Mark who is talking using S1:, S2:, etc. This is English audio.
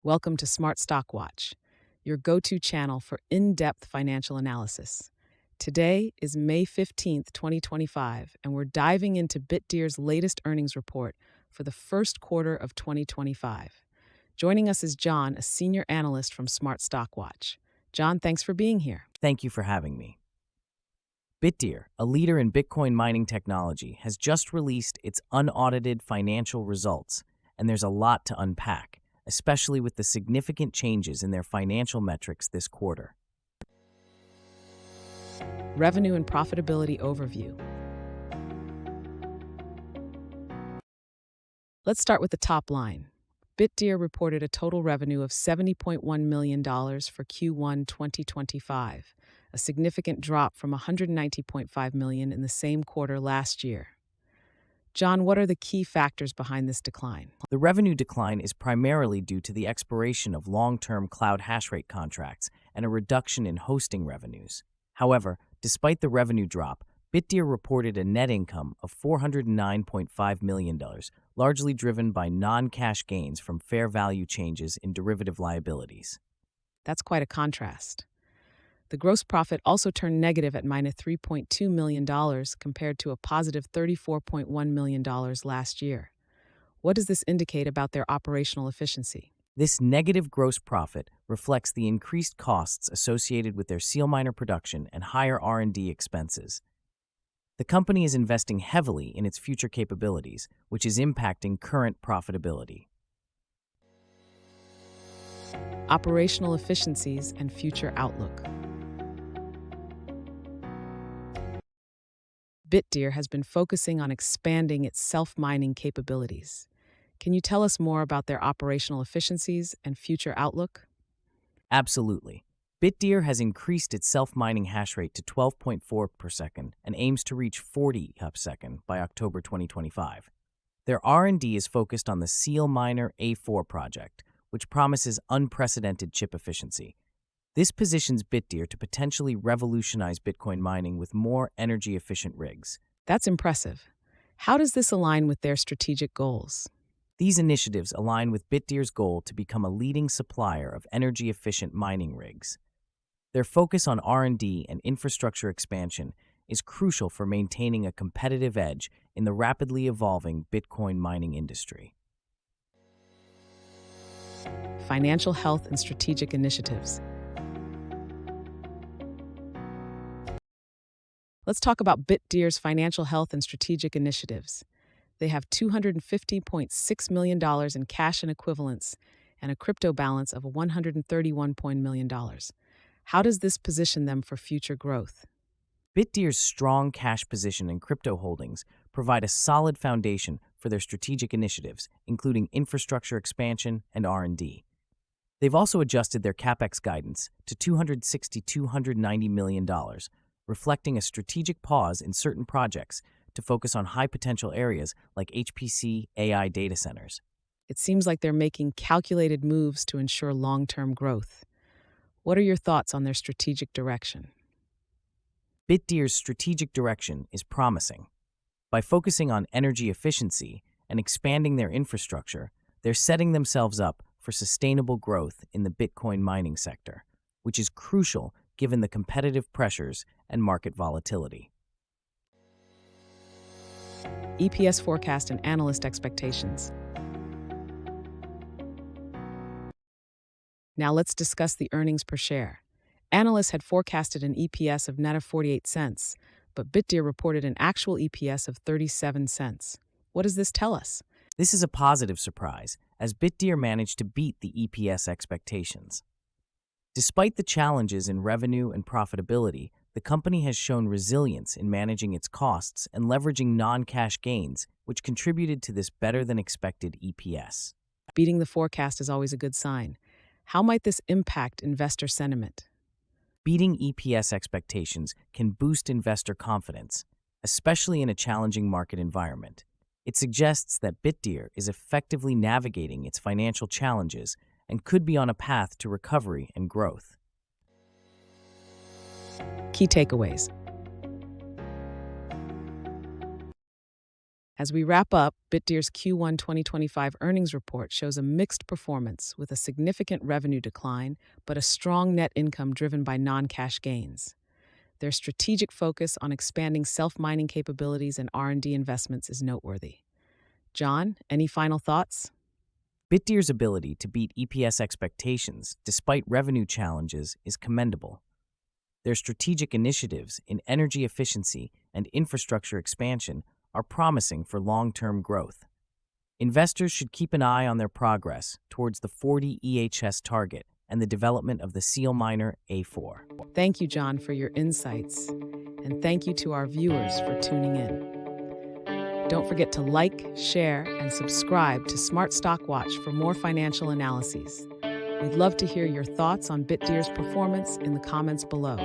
S1: Welcome to Smart Stock Watch, your go-to channel for in-depth financial analysis. Today is May 15th, 2025, and we're diving into Bitdeer's latest earnings report for the first quarter of 2025. Joining us is John, a senior analyst from Smart Stock Watch. John, thanks for being here.
S2: Thank you for having me. Bitdeer, a leader in Bitcoin mining technology, has just released its unaudited financial results, and there's a lot to unpack, especially with the significant changes in their financial metrics this quarter.
S1: Revenue and profitability overview. Let's start with the top line. Bitdeer reported a total revenue of $70.1 million for Q1 2025, a significant drop from $190.5 million in the same quarter last year. John, what are the key factors behind this decline?
S2: The revenue decline is primarily due to the expiration of long-term cloud hashrate contracts and a reduction in hosting revenues. However, despite the revenue drop, Bitdeer reported a net income of $409.5 million, largely driven by non-cash gains from fair value changes in derivative liabilities.
S1: That's quite a contrast. The gross profit also turned negative at -$3.2 million compared to a positive $34.1 million last year. What does this indicate about their operational efficiency?
S2: This negative gross profit reflects the increased costs associated with their seal miner production and higher R&D expenses. The company is investing heavily in its future capabilities, which is impacting current profitability.
S1: Operational efficiencies and future outlook. Bitdeer has been focusing on expanding its self-mining capabilities. Can you tell us more about their operational efficiencies and future outlook?
S2: Absolutely. Bitdeer has increased its self-mining hash rate to 12.4 per second and aims to reach 40 per second by October 2025. Their R&D is focused on the Seal Miner A4 project, which promises unprecedented chip efficiency. This positions Bitdeer to potentially revolutionize Bitcoin mining with more energy-efficient rigs.
S1: That's impressive. How does this align with their strategic goals?
S2: These initiatives align with Bitdeer's goal to become a leading supplier of energy-efficient mining rigs. Their focus on R&D and infrastructure expansion is crucial for maintaining a competitive edge in the rapidly evolving Bitcoin mining industry.
S1: Financial health and strategic initiatives. Let's talk about Bitdeer's financial health and strategic initiatives. They have $250.6 million in cash and equivalents and a crypto balance of $131 million. How does this position them for future growth?
S2: Bitdeer's strong cash position and crypto holdings provide a solid foundation for their strategic initiatives, including infrastructure expansion and R&D. They've also adjusted their CapEx guidance to $290 million, reflecting a strategic pause in certain projects to focus on high-potential areas like HPC AI data centers.
S1: It seems like they're making calculated moves to ensure long-term growth. What are your thoughts on their strategic direction?
S2: Bitdeer's strategic direction is promising. By focusing on energy efficiency and expanding their infrastructure, they're setting themselves up for sustainable growth in the Bitcoin mining sector, which is crucial given the competitive pressures and market volatility.
S1: EPS forecast and analyst expectations. Now let's discuss the earnings per share. Analysts had forecasted an EPS of net of 48 cents, but Bitdeer reported an actual EPS of 37 cents. What does this tell us?
S2: This is a positive surprise, as Bitdeer managed to beat the EPS expectations. Despite the challenges in revenue and profitability, the company has shown resilience in managing its costs and leveraging non-cash gains, which contributed to this better-than-expected EPS.
S1: Beating the forecast is always a good sign. How might this impact investor sentiment?
S2: Beating EPS expectations can boost investor confidence, especially in a challenging market environment. It suggests that Bitdeer is effectively navigating its financial challenges and could be on a path to recovery and growth.
S1: Key takeaways. As we wrap up, Bitdeer's Q1 2025 earnings report shows a mixed performance with a significant revenue decline, but a strong net income driven by non-cash gains. Their strategic focus on expanding self-mining capabilities and R&D investments is noteworthy. John, any final thoughts?
S2: Bitdeer's ability to beat EPS expectations despite revenue challenges is commendable. Their strategic initiatives in energy efficiency and infrastructure expansion are promising for long-term growth. Investors should keep an eye on their progress towards the 40 EHS target and the development of the Seal Miner A4.
S1: Thank you, John, for your insights, and thank you to our viewers for tuning in. Don't forget to like, share, and subscribe to Smart Stock Watch for more financial analyses. We'd love to hear your thoughts on Bitdeer's performance in the comments below.